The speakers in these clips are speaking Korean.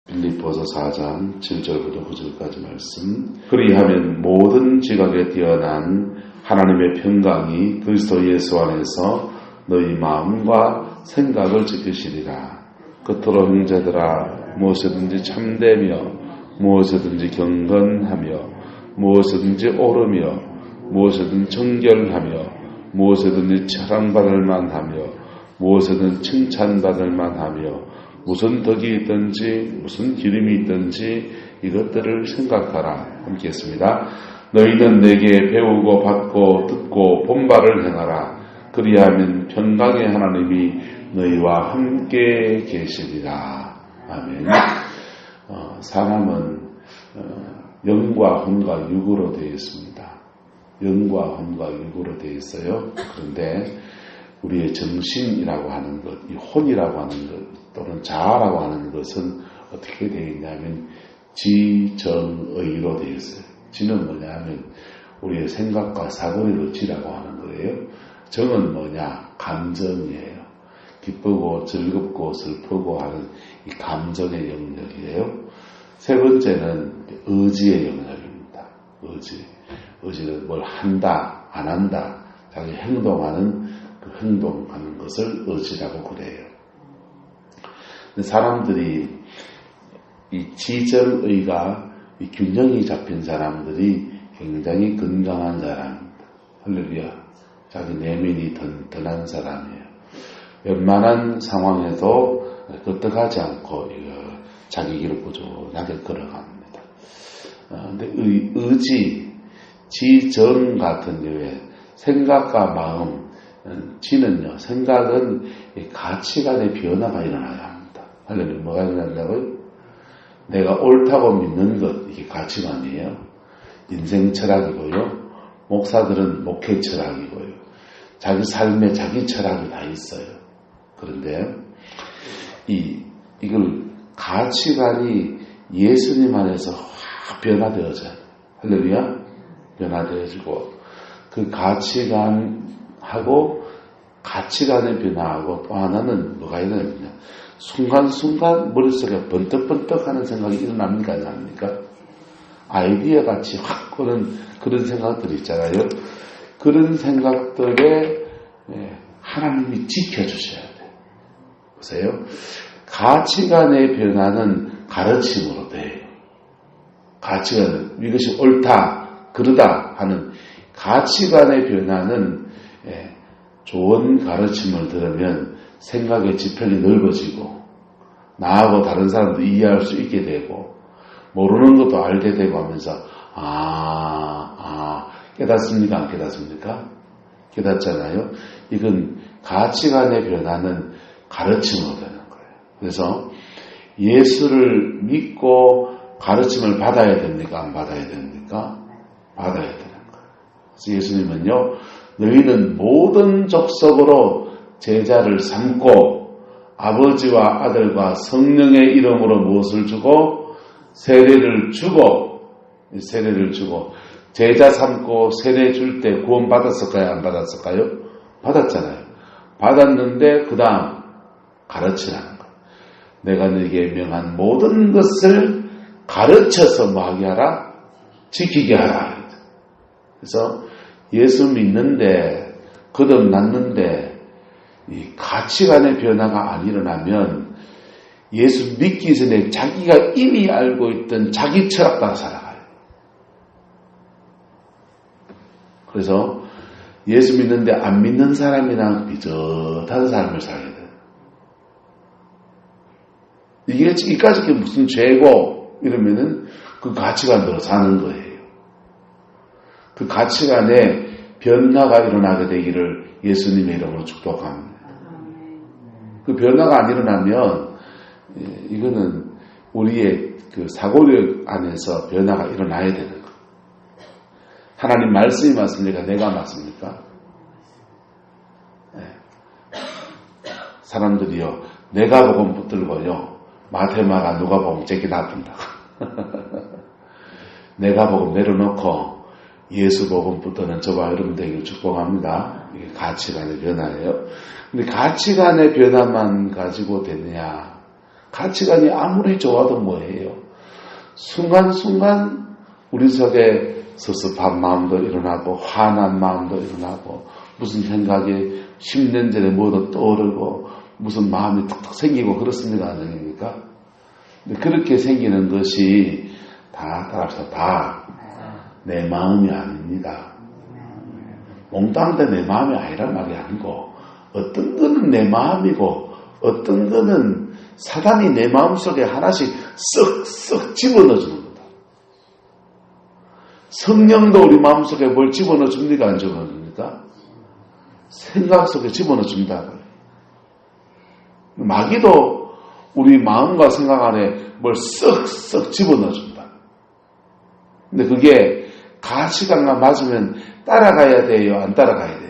빌립보서 4장 7절부터 9절까지 말씀. 그리하면 모든 지각에 뛰어난 하나님의 평강이 그리스도 예수 안에서 너희 마음과 생각을 지키시리라. 끝으로 형제들아, 무엇이든지 참되며 무엇이든지 경건하며 무엇이든지 옳으며 무엇이든지 정결하며 무엇이든지 사랑받을 만하며 무엇이든지 칭찬받을 만하며 무슨 덕이 있든지 무슨 기름이 있든지 이것들을 생각하라. 함께 했습니다. 너희는 내게 배우고 받고 듣고 본바를 행하라. 그리하면 평강의 하나님이 너희와 함께 계시리라. 아멘. 사람은 영과 혼과 육으로 되어 있습니다. 영과 혼과 육으로 되어 있어요. 그런데 우리의 정신이라고 하는 것, 이 혼이라고 하는 것, 또는 자아라고 하는 것은 어떻게 되어 있냐면 지정의로 되어 있어요. 지는 뭐냐면 우리의 생각과 사고리로 지라고 하는 거예요. 정은 뭐냐? 감정이에요. 기쁘고 즐겁고 슬프고 하는 이 감정의 영역이에요. 세 번째는 의지의 영역입니다. 의지는 뭘 한다, 안 한다, 자기 행동하는 그 행동하는 것을 의지라고 그래요. 사람들이 이 지정의가 이 균형이 잡힌 사람들이 굉장히 건강한 사람입니다. 할렐루야. 자기 내면이 든든한 사람이에요. 웬만한 상황에도 끄떡하지 않고 자기 길을 꾸준하게 걸어갑니다. 근데 의지, 지정 같은 경우에 생각과 마음, 지는요, 생각은 가치관의 변화가 일어나야 합니다. 할렐루야. 뭐가 일어난다고요? 내가 옳다고 믿는 것, 이게 가치관이에요. 인생 철학이고요. 목사들은 목회 철학이고요. 자기 삶에 자기 철학이 다 있어요. 그런데 이걸 가치관이 예수님 안에서 확 변화되어져요. 할렐루야. 변화되어지고 그 가치관하고 가치관의 변화하고 또 하나는 뭐가 일어나느냐. 순간순간 머릿속에 번뜩번뜩하는 생각이 일어납니까? 안 납니까? 아이디어 같이 확 오는 그런 생각들이 있잖아요. 그런 생각들에 하나님이 지켜주셔야 돼요. 보세요. 가치관의 변화는 가르침으로 돼요. 가치관, 이것이 옳다, 그러다 하는 가치관의 변화는 좋은 가르침을 들으면 생각의 지평이 넓어지고 나하고 다른 사람도 이해할 수 있게 되고 모르는 것도 알게 되고 하면서 깨닫습니까? 안 깨닫습니까? 깨닫잖아요. 이건 가치관의 변화는 가르침으로 되는 거예요. 그래서 예수를 믿고 가르침을 받아야 됩니까? 안 받아야 됩니까? 받아야 되는 거예요. 그래서 예수님은요, 너희는 모든 족속으로 제자를 삼고 아버지와 아들과 성령의 이름으로 무엇을 주고 세례를 주고 제자 삼고 세례 줄 때 구원 받았을까요? 안 받았을까요? 받았잖아요. 받았는데 그 다음 가르치라는 거예요. 내가 너에게 명한 모든 것을 가르쳐서 뭐하게 하라? 지키게 하라. 그래서 예수 믿는데 거듭났는데 이 가치관의 변화가 안 일어나면 예수 믿기 전에 자기가 이미 알고 있던 자기 철학 따라 살아가요. 그래서 예수 믿는데 안 믿는 사람이랑 비슷한 삶을 살게 돼요. 이게 이까짓 게 무슨 죄고 이러면은 그 가치관대로 사는 거예요. 그 가치관에 변화가 일어나게 되기를 예수님의 이름으로 축복합니다. 그 변화가 안 일어나면 이거는 우리의 그 사고력 안에서 변화가 일어나야 되는 거예요. 하나님 말씀이 맞습니까? 내가 맞습니까? 네. 사람들이요, 내가 복음 붙들고요, 마테마가 누가 복음 째기 나쁜다. 내가 복음 내려놓고 예수 복음 붙드는 저와 여러분 되기를 축복합니다. 이게 가치관의 변화예요. 근데 가치관의 변화만 가지고 되느냐? 가치관이 아무리 좋아도 뭐예요? 순간순간 우리 속에 섭섭한 마음도 일어나고 화난 마음도 일어나고 무슨 생각이 10년 전에 뭐도 떠오르고 무슨 마음이 툭툭 생기고 그렇습니까? 아닙니까? 근데 그렇게 생기는 것이 다 내 마음이 아닙니다. 몽땅 다 내 마음이 아니란 말이 아니고 어떤 거는 내 마음이고 어떤 거는 사단이 내 마음속에 하나씩 쓱쓱 집어넣어주는 거다. 성령도 우리 마음속에 뭘 집어넣어줍니까? 안 집어넣어줍니까? 생각 속에 집어넣어준다고요. 마귀도 우리 마음과 생각 안에 뭘 쓱쓱 집어넣어준다. 근데 그게 가치관과 맞으면 따라가야 돼요? 안 따라가야 돼요?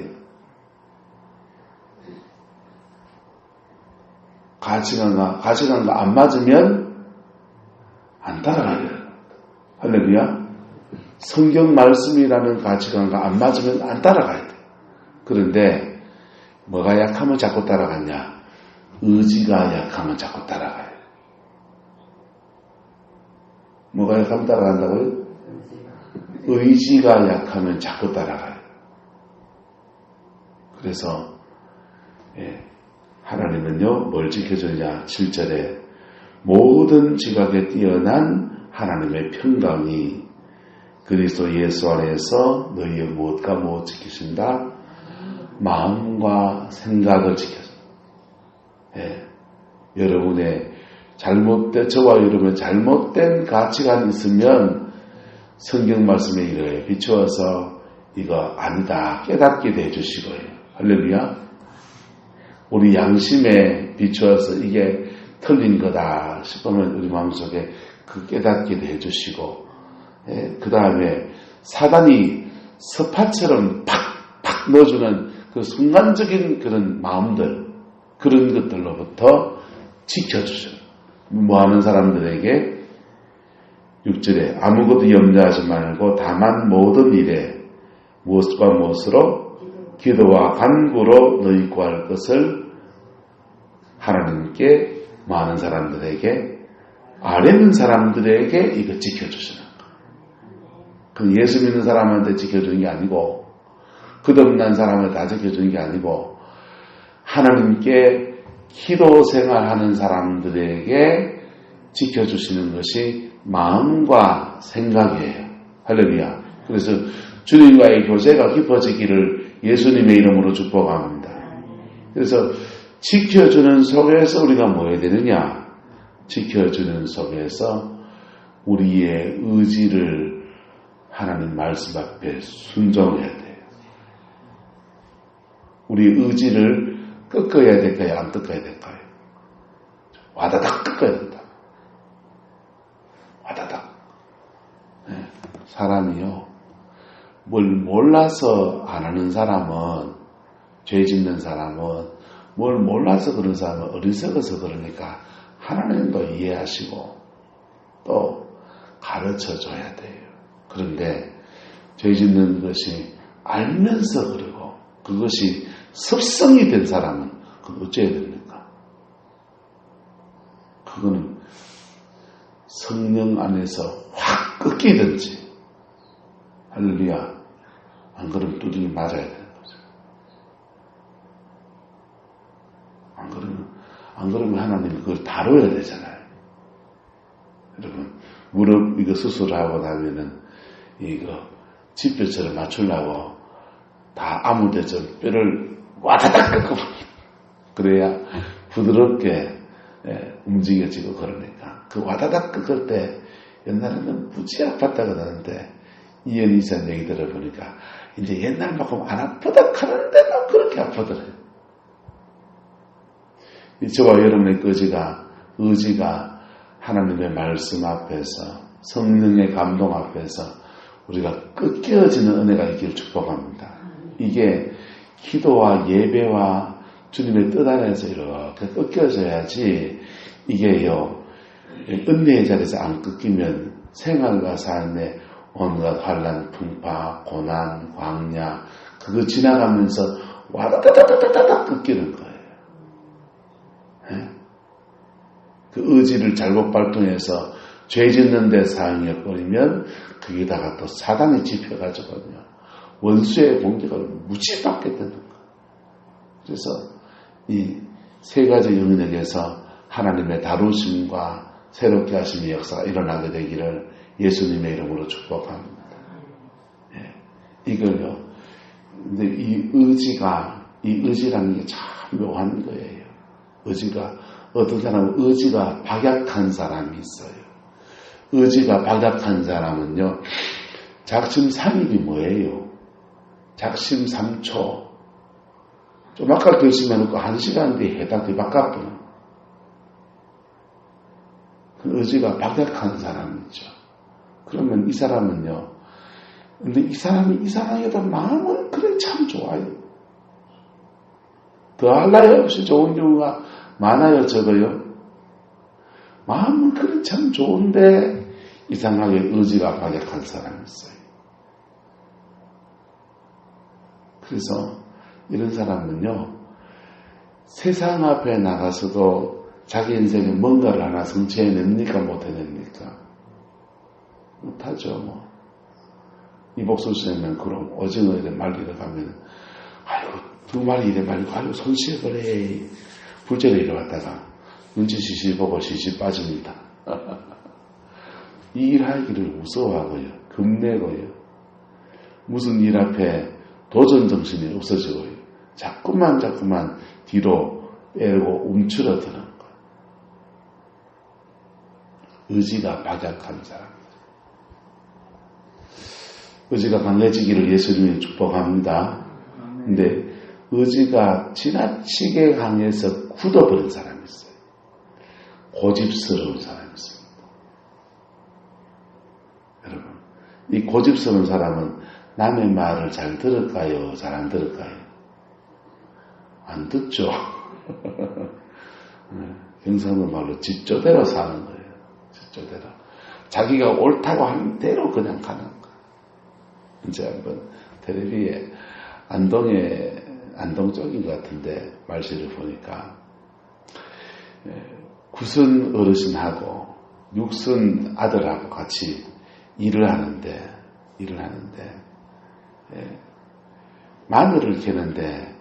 가치관과 안 맞으면 안 따라가야 돼요. 할렐루야. 성경 말씀이라는 가치관과 안 맞으면 안 따라가야 돼요. 그런데 뭐가 약하면 자꾸 따라가냐? 의지가 약하면 자꾸 따라가요. 뭐가 약하면 따라간다고요? 의지가 약하면 자꾸 따라가요. 그래서 하나님은요 뭘 지켜주냐? 7절에 모든 지각에 뛰어난 하나님의 평강이 그리스도 예수 안에서 너희의 무엇과 무엇 지키신다? 마음과 생각을 지켜준다. 여러분의 저와 여러분의 잘못된 가치관이 있으면 성경 말씀에 이르게 비추어서 이거 아니다 깨닫게 해주시고요. 할렐루야. 우리 양심에 비추어서 이게 틀린 거다 싶으면 우리 마음속에 그 깨닫게 해주시고 그 다음에 사단이 서파처럼 팍팍 넣어주는 그 순간적인 그런 마음들 그런 것들로부터 지켜주셔요. 뭐하는 사람들에게 6절에 아무것도 염려하지 말고 다만 모든 일에 무엇과 무엇으로 기도와 간구로 너희 구할 것을 하나님께 많은 사람들에게 아뢰는 사람들에게 이거 지켜주시는 거예요. 그 예수 믿는 사람한테 지켜주는 게 아니고 끝없는 사람을 다 지켜주는 게 아니고 하나님께 기도 생활하는 사람들에게 지켜주시는 것이 마음과 생각이에요. 할렐루야. 그래서 주님과의 교제가 깊어지기를 예수님의 이름으로 축복합니다. 그래서 지켜주는 속에서 우리가 뭐 해야 되느냐? 지켜주는 속에서 우리의 의지를 하나님 말씀 앞에 순종해야 돼요. 우리 의지를 꺾어야 될까요? 안 꺾어야 될까요? 와다닥 꺾어야 된다. 와다닥. 사람이요. 뭘 몰라서 안 하는 사람은, 죄 짓는 사람은, 뭘 몰라서 그런 사람은 어리석어서 그러니까 하나님도 이해하시고 또 가르쳐 줘야 돼요. 그런데 죄 짓는 것이 알면서 그러고 그것이 습성이 된 사람은 그거 어째야 됩니까? 그거는 성령 안에서 확 꺾이든지 할렐루야 안 그러면 두둥이 맞아야 되는 거죠. 안 그러면 하나님이 그걸 다뤄야 되잖아요. 여러분 무릎 이거 수술하고 나면은 이거 지뼈처럼 맞추려고 다 아무데 좀 뼈를 와다닥 꺾어버려. 그래야 부드럽게 움직여지고 그러니까 그 와다닥 꺾을 때 옛날에는 무지 아팠다고 하는데 이현희 이사님 얘기 들어보니까 이제 옛날만큼 안 아프다 하는데도 그렇게 아프더래요. 저와 여러분의 의지가 하나님의 말씀 앞에서 성령의 감동 앞에서 우리가 꺾여지는 은혜가 있기를 축복합니다. 이게 기도와 예배와 주님의 뜻 안에서 이렇게 꺾여져야지 이게요 은혜의 자리에서 안 꺾이면 생활과 삶에 온갖 환난, 풍파, 고난, 광야 그거 지나가면서 와다다다다다다 꺾이는 거예요. 그 의지를 잘못 발동해서 죄 짓는 데 사용해버리면 거기다가 또 사단이 집혀가지고요. 원수의 공격을 무지 받게 되는 거예요. 그래서 이 세 가지 영역에서 하나님의 다루심과 새롭게 하심의 역사가 일어나게 되기를 예수님의 이름으로 축복합니다. 예, 이걸요. 근데 이 의지라는 게 참 묘한 거예요. 의지가, 어떤 사람은 의지가 박약한 사람이 있어요. 의지가 박약한 사람은요, 작심삼일이 뭐예요? 작심삼초. 좀 아까 결심해놓고 1시간 뒤에 해답이 바꿔버려. 그 의지가 박약한 사람이죠. 그러면 이 사람은요, 근데 이 사람이 이상하게도 마음은 그래 참 좋아요. 더할 나위 없이 좋은 경우가 많아요, 적어요. 마음은 그래 참 좋은데 이상하게 의지가 박약한 사람이 있어요. 그래서 이런 사람은요, 세상 앞에 나가서도 자기 인생에 뭔가를 하나 성취해냅니까? 못해냅니까? 못하죠, 뭐. 이복수 씨는 그럼 오징어 이래 말리러 가면, 아이고, 2마리 이래 말리고, 아이고, 손씨에 그래. 불절에 이래 왔다가, 눈치 시시 보고 시시 빠집니다. 이 일하기를 무서워하고요, 겁내고요, 무슨 일 앞에 도전 정신이 없어지고요, 자꾸만 뒤로 빼고 움츠러드는 거예요. 의지가 박약한 사람입니다. 의지가 강해지기를 예수님이 축복합니다. 근데 의지가 지나치게 강해서 굳어버린 사람이 있어요. 고집스러운 사람이 있습니다. 여러분, 이 고집스러운 사람은 남의 말을 잘 들을까요? 잘 안 들을까요? 안 듣죠. 경상도 말로 집조대로 사는 거예요. 집조대로. 자기가 옳다고 하는 대로 그냥 가는 거예요. 이제 한번 텔레비에 안동 쪽인 것 같은데 말실을 보니까 구순 어르신하고 육순 아들하고 같이 일을 하는데 마늘을 캐는데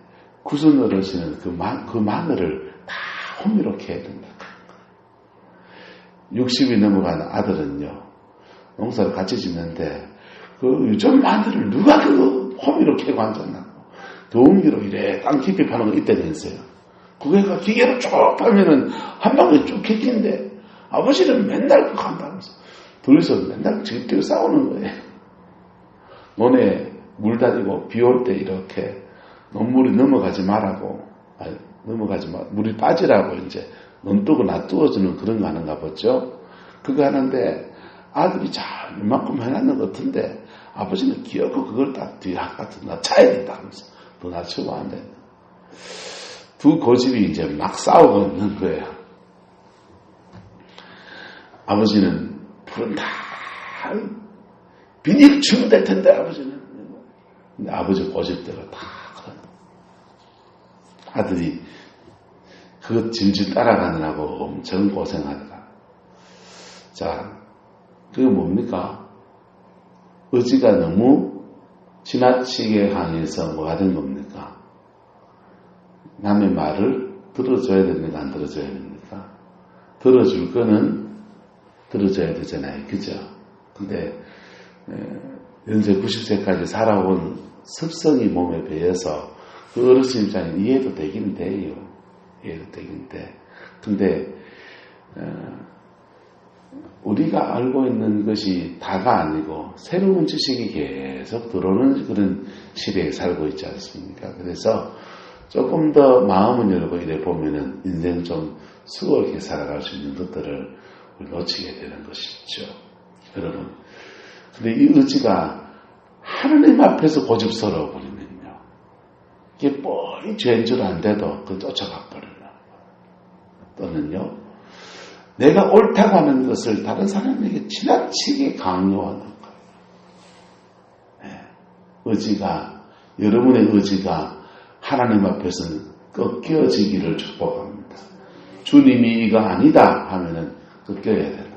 구순 어르신은 그 마늘을 다 호미로 캐야 된다. 60이 넘어간 아들은요, 농사를 같이 짓는데 그 요즘 마늘을 누가 그 호미로 캐고 앉았나? 도움기로 이래 땅 깊이 파는 거 이때 됐어요. 그게가 기계로 쭉 하면은 한 방에 쭉 캐긴데 아버지는 맨날 그거 한다면서 둘이서 맨날 지들끼리 싸우는 거예요. 논에 물 다니고 비 올 때 이렇게 논물이 넘어가지 말라고, 물이 빠지라고 이제 논둑을 놔두어주는 그런 거 하는가 보죠. 그거 하는데 아들이 잘 이만큼 해놨는 것 같은데 아버지는 기어코 그걸 딱 뒤에 같은 낮춰야 된다 하면서 더 낮추고 안 된다. 두 고집이 이제 막 싸우고 있는 거예요. 아버지는 불은 다 비닐 주문될 텐데 아버지는. 근데 아버지 고집대로 다 그런. 아들이 그것 질질 따라가느라고 엄청 고생하더라. 자, 그게 뭡니까? 의지가 너무 지나치게 강해서 뭐가 된 겁니까? 남의 말을 들어줘야 됩니까? 안 들어줘야 됩니까? 들어줄 거는 들어줘야 되잖아요. 그죠? 근데 연세 90세까지 살아온 습성이 몸에 배어서 그 어르신 입장에 이해도 되긴 돼요. 이해도 되긴 돼. 근데 우리가 알고 있는 것이 다가 아니고 새로운 지식이 계속 들어오는 그런 시대에 살고 있지 않습니까? 그래서 조금 더 마음을 열고 이래 보면은 인생 좀 수월하게 살아갈 수 있는 것들을 놓치게 되는 것이죠. 여러분. 근데 이 의지가 하나님 앞에서 고집스러워 버리면요. 이게 뻔히 죄인 줄 안돼도 그 쫓아가 버려요. 또는요. 내가 옳다고 하는 것을 다른 사람에게 지나치게 강요하는 거예요. 네. 의지가, 여러분의 의지가 하나님 앞에서는 꺾여지기를 축복합니다. 주님이 이거 아니다 하면은 꺾여야 되는 거예요.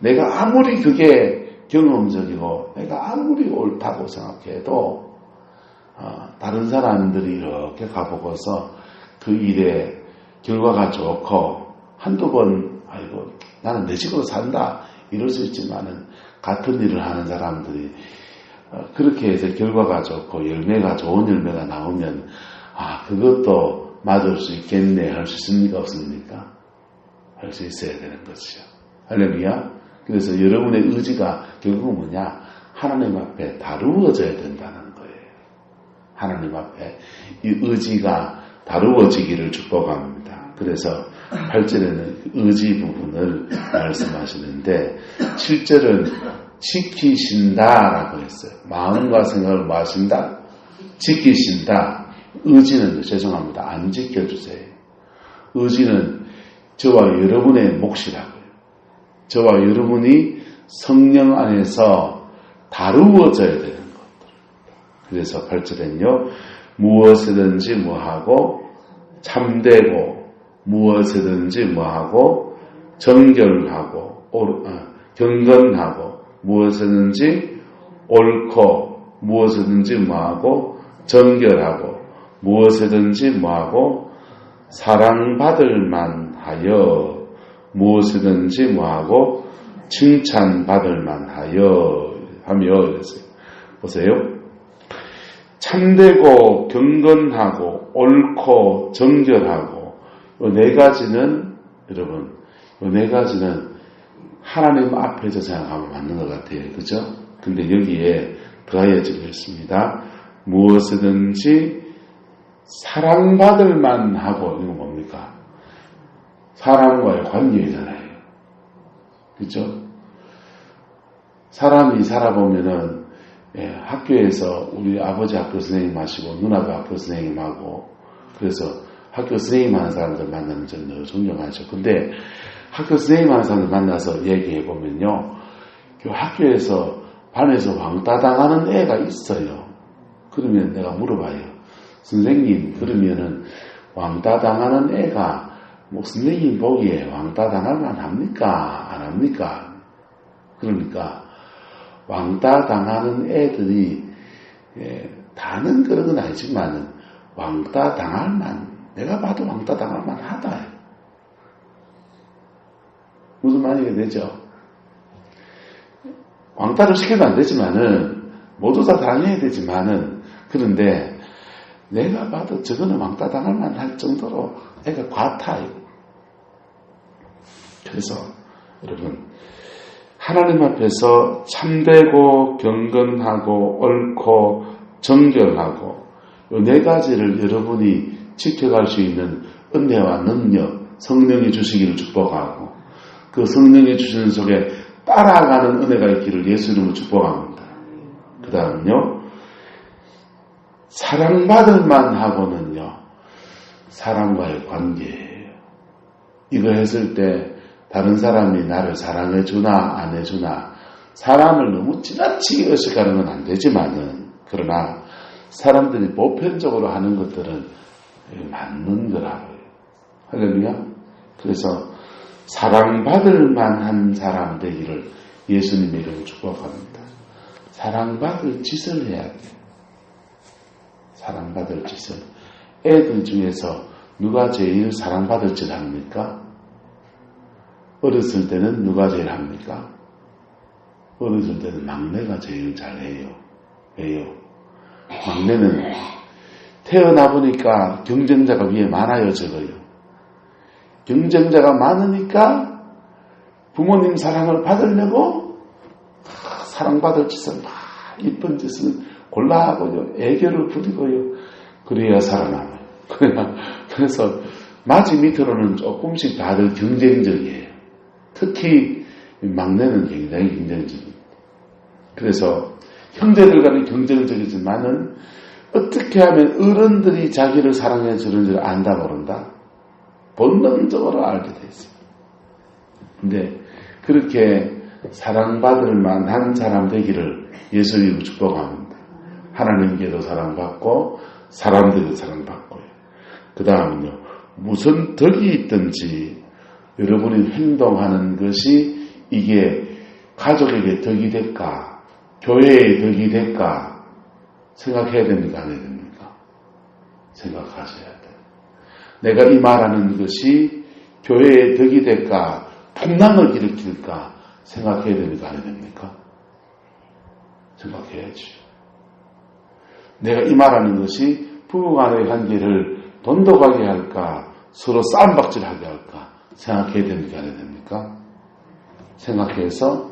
내가 아무리 그게 경험적이고 내가 아무리 옳다고 생각해도 다른 사람들이 이렇게 가보고서 그 일에 결과가 좋고 한두 번 아이고 나는 내 식으로 산다 이럴 수 있지만은 같은 일을 하는 사람들이 그렇게 해서 결과가 좋고 열매가 좋은 열매가 나오면 그것도 맞을 수 있겠네 할 수 있습니까 없습니까? 할 수 있어야 되는 것이죠. 할렐루야. 그래서 여러분의 의지가 결국은 뭐냐? 하나님 앞에 다루어져야 된다는 거예요. 하나님 앞에 이 의지가 다루어지기를 축복합니다. 그래서 8절에는 의지 부분을 말씀하시는데 7절은 지키신다라고 했어요. 마음과 생각을 뭐 하신다? 지키신다. 의지는 죄송합니다. 안 지켜주세요. 의지는 저와 여러분의 몫이라고요. 저와 여러분이 성령 안에서 다루어져야 되는 것들. 그래서 8절에는요. 무엇이든지 뭐하고 참되고 무엇이든지 뭐하고 정결하고 경건하고 무엇이든지 옳고 무엇이든지 뭐하고 정결하고 무엇이든지 뭐하고 사랑받을 만하여 무엇이든지 뭐하고 칭찬받을 만하여 하며 이랬어요. 보세요. 참되고 경건하고 옳고 정결하고 이 네 가지는 여러분 이 네 가지는 하나님 앞에서 생각하면 맞는 것 같아요. 그죠? 근데 여기에 더해지고 있습니다. 무엇이든지 사랑받을 만하고 이건 뭡니까? 사람과의 관계잖아요. 그죠? 사람이 살아보면은 학교에서 우리 아버지 학교 선생님 하시고 누나도 학교 선생님하고 그래서 학교 선생님 하는 사람들 만나면 저는 늘 존경하죠. 근데 학교 선생님 하는 사람들 만나서 얘기해보면요. 그 학교에서 반에서 왕따 당하는 애가 있어요. 그러면 내가 물어봐요. 선생님 그러면은 왕따 당하는 애가 뭐 선생님 보기에 왕따 당할 만합니까? 안 합니까? 그러니까 왕따 당하는 애들이 다는 그런 건 아니지만은 왕따 당할 만 내가 봐도 왕따 당할 만하다. 무슨 말이 되죠? 왕따를 시켜도 안 되지만은 모두 다 당해야 되지만은 그런데 내가 봐도 저거는 왕따 당할 만할 정도로 애가 과타요. 그래서 여러분 하나님 앞에서 참되고 경건하고 옳고 정결하고 이 네 가지를 여러분이 지켜갈 수 있는 은혜와 능력 성령이 주시기를 축복하고 그 성령이 주시는 속에 따라가는 은혜가 있기를 예수 이름으로 축복합니다. 그 다음은요 사랑받을 만하고는요 사람과의 관계예요. 이거 했을 때 다른 사람이 나를 사랑해주나 안 해주나 사람을 너무 지나치게 의식하는 건 안 되지만은 그러나 사람들이 보편적으로 하는 것들은 맞는 거라고요. 할렐루야. 그래서 사랑받을 만한 사람 되기를 예수님의 이름으로 축복합니다. 사랑받을 짓을 해야 돼요. 사랑받을 짓을. 애들 중에서 누가 제일 사랑받을 짓 합니까? 어렸을 때는 누가 제일 합니까? 어렸을 때는 막내가 제일 잘해요. 왜요? 막내는 태어나 보니까 경쟁자가 위에 많아요, 적어요. 경쟁자가 많으니까 부모님 사랑을 받으려고 사랑받을 짓을 막 이쁜 짓을 골라하고요. 애교를 부리고요. 그래야 살아남아요. 그래서 마지 밑으로는 조금씩 다들 경쟁적이에요. 특히 막내는 굉장히 경쟁적입니다. 그래서 형제들 간에 경쟁적이지만은 어떻게 하면 어른들이 자기를 사랑해 주는지를 안다 모른다? 본능적으로 알게 돼 있습니다. 근데 그렇게 사랑받을 만한 사람 되기를 예수님으로 축복합니다. 하나님께도 사랑받고 사람들도 사랑받고요. 그 다음은요. 무슨 덕이 있든지 여러분이 행동하는 것이 이게 가족에게 덕이 될까, 교회에 덕이 될까 생각해야 됩니까? 안 해야 됩니까? 생각하셔야 돼요. 내가 이 말하는 것이 교회에 덕이 될까, 풍랑을 일으킬까 생각해야 됩니까? 안 해야 됩니까? 생각해야지. 내가 이 말하는 것이 부부간의 관계를 돈독하게 할까, 서로 싸움박질하게 할까 생각해야 됩니까? 안 해야 됩니까? 생각해서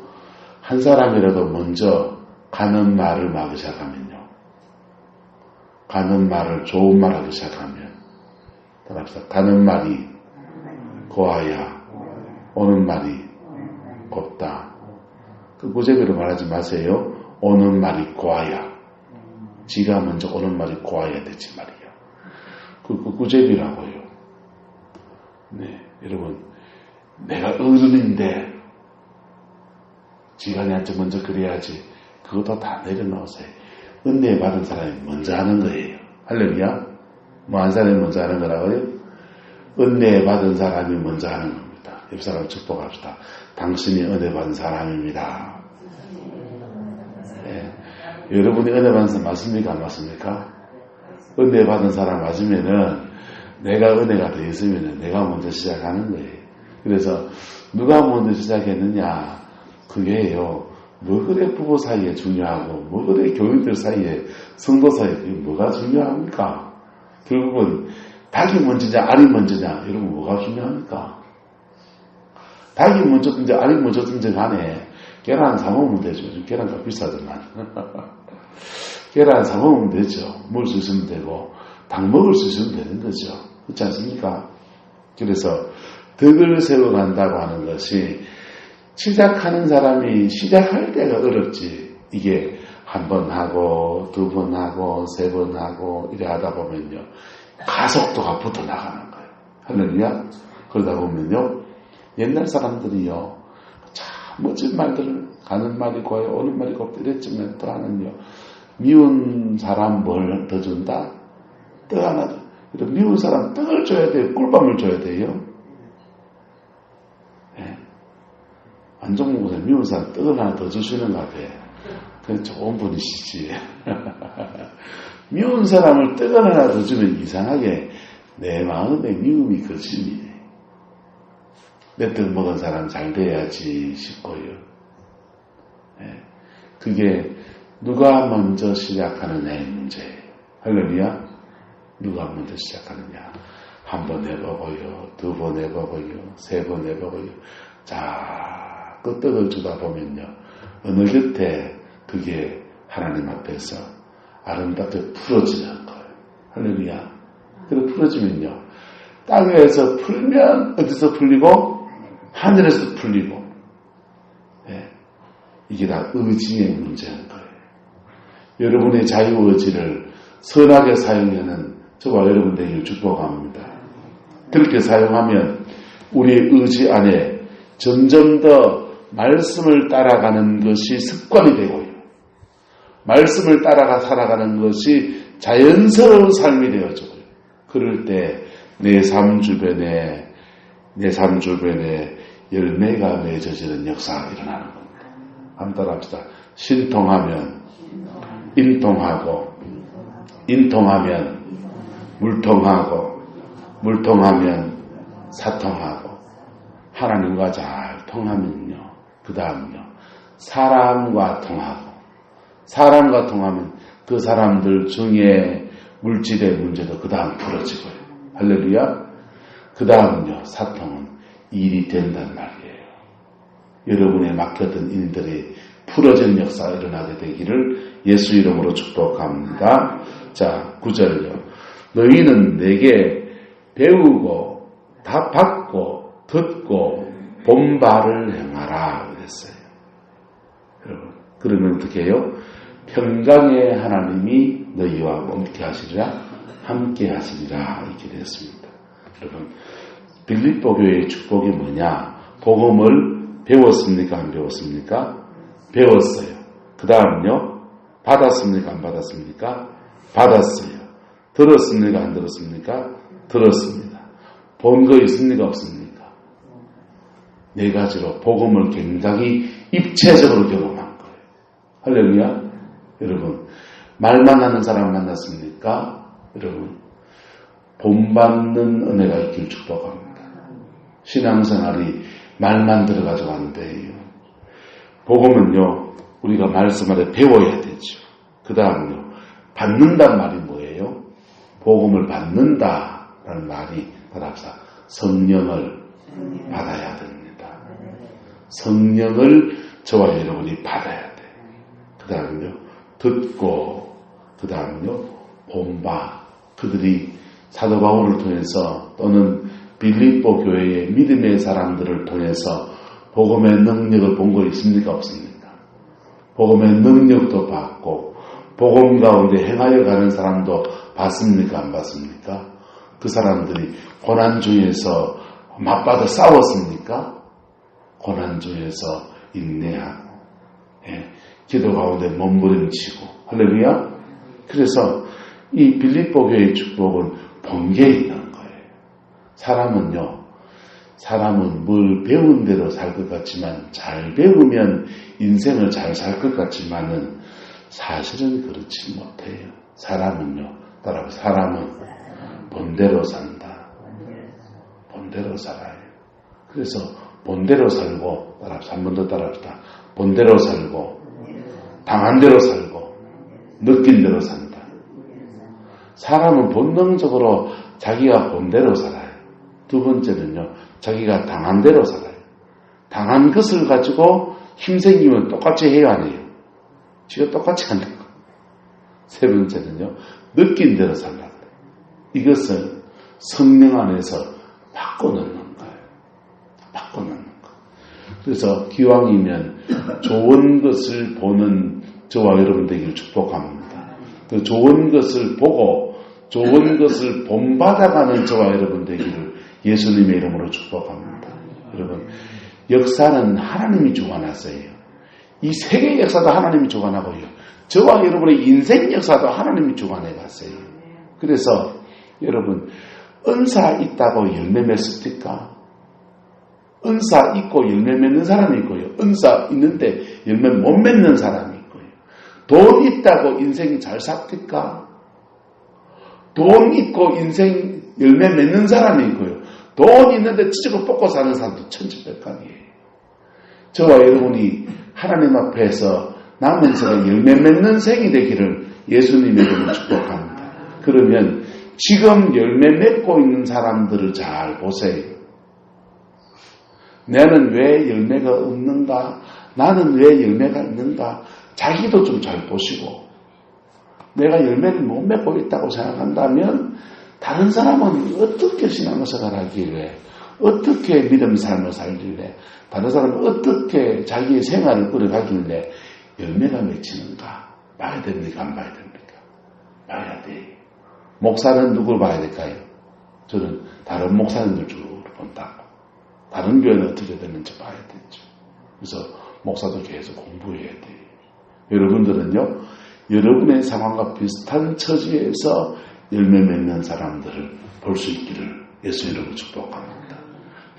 한 사람이라도 먼저 가는 말을 막기 시작하면요. 가는 말을 좋은 말 하기 시작하면 따라합시다. 가는 말이 고와야 오는 말이 곱다. 그 구제비로 말하지 마세요. 오는 말이 고와야. 지가 먼저 오는 말이 고와야 되지 말이야. 그 구제비라고요. 네, 여러분, 내가 어른인데 지간이한테 먼저 그래야지. 그것도 다 내려놓으세요. 은혜 받은 사람이 먼저 하는 거예요. 할렐루야. 뭐 한 사람이 먼저 하는 거라고요? 은혜 받은 사람이 먼저 하는 겁니다. 옆 사람 축복합시다. 당신이 은혜 받은 사람입니다. 네. 여러분이 은혜 받은 사람 맞습니까? 안 맞습니까? 은혜 받은 사람 맞으면은 내가 은혜가 더 있으면은 내가 먼저 시작하는 거예요. 그래서 누가 먼저 시작했느냐? 그게요. 뭐 그래 부부 사이에 중요하고 뭐 그래 교인들 사이에 성도 사이에 뭐가 중요합니까? 결국은 닭이 먼저냐 알이 먼저냐 이러면 뭐가 중요합니까? 닭이 먼저든지 알이 먼저든지 간에 계란 사 먹으면 되죠. 계란값 비싸더만. 계란 사 먹으면 되죠. 먹을 수 있으면 되고 닭 먹을 수 있으면 되는 거죠. 그렇지 않습니까? 그래서 덕을 세워간다고 하는 것이 시작하는 사람이 시작할 때가 어렵지. 이게 한 번 하고 두 번 하고 세 번 하고 이래 하다 보면요. 가속도가 붙어 나가는 거예요. 할렐루야. 그러다 보면요. 옛날 사람들이요. 참 멋진 말들을 가는 말이 고요 오는 말이 곱다 이랬지만 또 하나는요. 미운 사람 뭘 더 준다? 떡 하나 더. 미운 사람 떡을 줘야 돼요. 꿀밤을 줘야 돼요. 네. 안정무 목사님 미운 사람 떡을 하나 더 주시는 것 같아요. 그건 좋은 분이시지. 미운 사람을 떡을 하나 더 주면 이상하게 내 마음에 미움이 거칩니다. 내 떡 먹은 사람 잘 돼야지 싶고요. 네. 그게 누가 먼저 시작하느냐의 문제예요. 할렐루야. 누가 먼저 시작하느냐. 한 번 해보고요. 두 번 해보고요. 세 번 해보고요. 자, 그 떡을 주다 보면요. 어느 곁에 그게 하나님 앞에서 아름답게 풀어지는 거예요. 할렐루야. 그래 풀어지면요. 땅에서 풀면 어디서 풀리고 하늘에서 풀리고. 네. 이게 다 의지의 문제인 거예요. 여러분의 자유의지를 선하게 사용하는 저와 여러분 되기를 축복합니다. 그렇게 사용하면 우리의 의지 안에 점점 더 말씀을 따라가는 것이 습관이 되고요. 말씀을 따라가 살아가는 것이 자연스러운 삶이 되어져요. 그럴 때 내 삶 주변에 열매가 맺어지는 역사가 일어나는 겁니다. 한번 따라합시다. 신통하면 인통하고 인통하면 물통하고 물통하면 사통하고 하나님과 잘 통하면요. 그 다음요. 사람과 통하면 그 사람들 중에 물질의 문제도 그 다음 풀어지고요. 할렐루야. 그 다음요. 사통은 일이 된단 말이에요. 여러분의 막혔던 일들이 풀어진 역사가 일어나게 되기를 예수 이름으로 축복합니다. 자, 9절요. 너희는 내게 배우고 다 받고 듣고 본바를 행하라 그랬어요. 여러분, 그러면 어떻게 해요? 평강의 하나님이 너희와 어떻게 하시리라? 함께 하시리라 이렇게 되었습니다. 여러분, 빌립보 교회의 축복이 뭐냐? 복음을 배웠습니까? 안 배웠습니까? 배웠어요. 그 다음요? 받았습니까? 안 받았습니까? 받았어요. 들었습니까? 안 들었습니까? 들었습니다. 본 거 있습니까? 없습니까? 네 가지로 복음을 굉장히 입체적으로 경험한 거예요. 할렐루야. 여러분, 말만 하는 사람 만났습니까? 여러분, 본받는 은혜가 있길 축복합니다. 신앙생활이 말만 들어가지고 안 돼요. 복음은요, 우리가 말씀 안에 배워야 되죠. 그 다음요, 받는다는 말이 뭐예요? 복음을 받는다라는 말이 따라서 성령을 받아야 됩니다. 성령을 저와 여러분이 받아야 돼요. 그 다음요, 듣고, 그 다음요, 본바. 그들이 사도 바울을 통해서 또는 빌립보 교회의 믿음의 사람들을 통해서 복음의 능력을 본 거 있습니까? 없습니까? 복음의 능력도 받고 복음 가운데 행하여 가는 사람도 봤습니까? 안 봤습니까? 그 사람들이 고난 중에서 맞받아 싸웠습니까? 고난 중에서 인내하고 기도 가운데 몸부림치고 할렐루야. 그래서 이 빌립보 교회의 축복은 본 게 있는 거예요. 사람은 뭘 배운 대로 살 것 같지만 잘 배우면 인생을 잘 살 것 같지만은 사실은 그렇지 못해요. 따라서 사람은 본대로 산다. 본대로 살아요. 그래서 본대로 살고, 따라서 한 번 더 따라합시다. 본대로 살고, 당한 대로 살고, 느낀 대로 산다. 사람은 본능적으로 자기가 본대로 살아요. 두 번째는요, 자기가 당한 대로 살아요. 당한 것을 가지고 힘생기면 똑같이 해요, 안 해요? 지가 똑같이 하는 거. 세 번째는요, 느낀 대로 살라. 이것은 성령 안에서 바꿔놓는 거예요. 바꿔놓는 거. 그래서 기왕이면 좋은 것을 보는 저와 여러분 되기를 축복합니다. 그 좋은 것을 보고 좋은 것을 본받아가는 저와 여러분 되기를 예수님의 이름으로 축복합니다. 여러분, 역사는 하나님이 주관하세요. 이 세계 역사도 하나님이 주관하고요. 저와 여러분의 인생 역사도 하나님이 주관해 갔어요. 그래서 여러분, 은사 있다고 열매 맺습니까? 은사 있고 열매 맺는 사람이 있고요. 은사 있는데 열매 못 맺는 사람이 있고요. 돈 있다고 인생이 잘 삽니까? 돈 있고 인생 열매 맺는 사람이 있고요. 돈 있는데 지적을 뽑고 사는 사람도 천지백각이에요. 저와 여러분이 하나님 앞에서 남은 생에 열매 맺는 생이 되기를 예수님의 이름으로 축복합니다. 그러면 지금 열매 맺고 있는 사람들을 잘 보세요. 나는 왜 열매가 없는가? 나는 왜 열매가 있는가? 자기도 좀 잘 보시고, 내가 열매를 못 맺고 있다고 생각한다면 다른 사람은 어떻게 신앙생활을 하길래, 어떻게 믿음 삶을 살길래, 다른 사람은 어떻게 자기의 생활을 끌어가길래 열매가 맺히는가? 봐야 됩니까? 안 봐야 됩니까? 봐야 돼요. 목사는 누굴 봐야 될까요? 저는 다른 목사님들 주로 본다고. 다른 교회는 어떻게 되는지 봐야 되죠. 그래서 목사도 계속 공부해야 돼요. 여러분들은요, 여러분의 상황과 비슷한 처지에서 열매 맺는 사람들을 볼 수 있기를 예수 이름으로 축복합니다.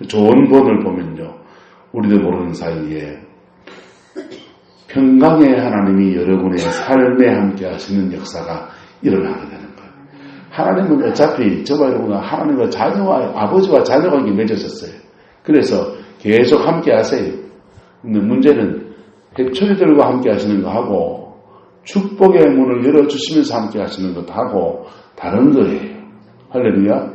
좋은 본을 보면요, 우리도 모르는 사이에 평강의 하나님이 여러분의 삶에 함께 하시는 역사가 일어나게 되는 거예요. 하나님은 어차피 저와 여러분은 하나님과 자녀와 아버지와 자녀가 맺어졌어요. 그래서 계속 함께 하세요. 근데 문제는 해초리들과 함께 하시는 거 하고 축복의 문을 열어주시면서 함께 하시는 것 하고 다른 거예요. 할렐루야.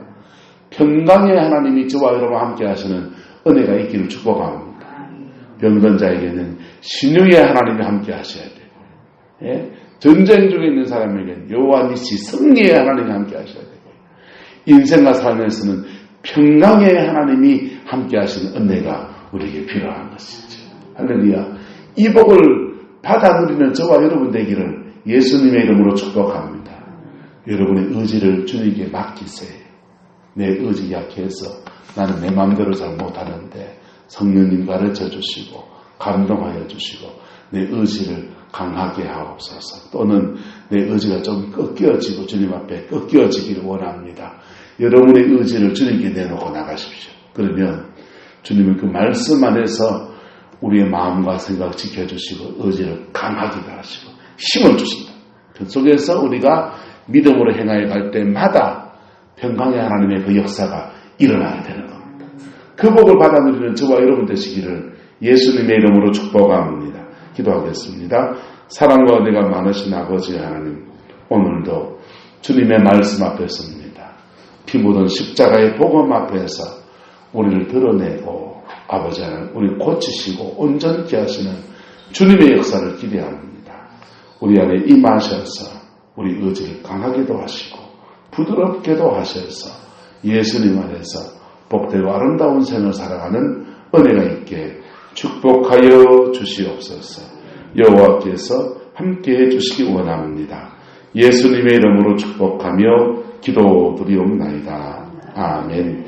평강의 하나님이 저와 여러분 함께 하시는 은혜가 있기를 축복합니다. 병든 자에게는 신유의 하나님이 함께 하셔야 돼요. 예? 전쟁 중에 있는 사람에게는 여호와 니시 승리의 하나님이 함께 하셔야 되고, 인생과 삶에서는 평강의 하나님이 함께 하시는 은혜가 우리에게 필요한 것이죠. 할렐루야. 이 복을 받아 누리는 저와 여러분 되기를 예수님의 이름으로 축복합니다. 여러분의 의지를 주님께 맡기세요. 내 의지 약해서 나는 내 마음대로 잘 못하는데 성령님 가르쳐 주시고 감동하여 주시고 내 의지를 강하게 하옵소서. 또는 내 의지가 좀 꺾여지고 주님 앞에 꺾여지기를 원합니다. 여러분의 의지를 주님께 내놓고 나가십시오. 그러면 주님은 그 말씀 안에서 우리의 마음과 생각 지켜주시고 의지를 강하게 하시고 힘을 주신다. 그 속에서 우리가 믿음으로 행하여 갈 때마다 평강의 하나님의 그 역사가 일어나게 되는 겁니다. 그 복을 받아 누리는 저와 여러분 되시기를 예수님의 이름으로 축복합니다. 기도하겠습니다. 사랑과 은혜가 많으신 아버지 하나님, 오늘도 주님의 말씀 앞에 섭니다. 피 묻은 십자가의 복음 앞에서 우리를 드러내고 아버지 하나님 우리를 고치시고 온전케 하시는 주님의 역사를 기대합니다. 우리 안에 임하셔서 우리 의지를 강하게도 하시고 부드럽게도 하셔서 예수님 안에서 복되고 아름다운 생을 살아가는 은혜가 있게 축복하여 주시옵소서. 여호와께서 함께해 주시기 원합니다. 예수님의 이름으로 축복하며 기도드리옵나이다. 아멘.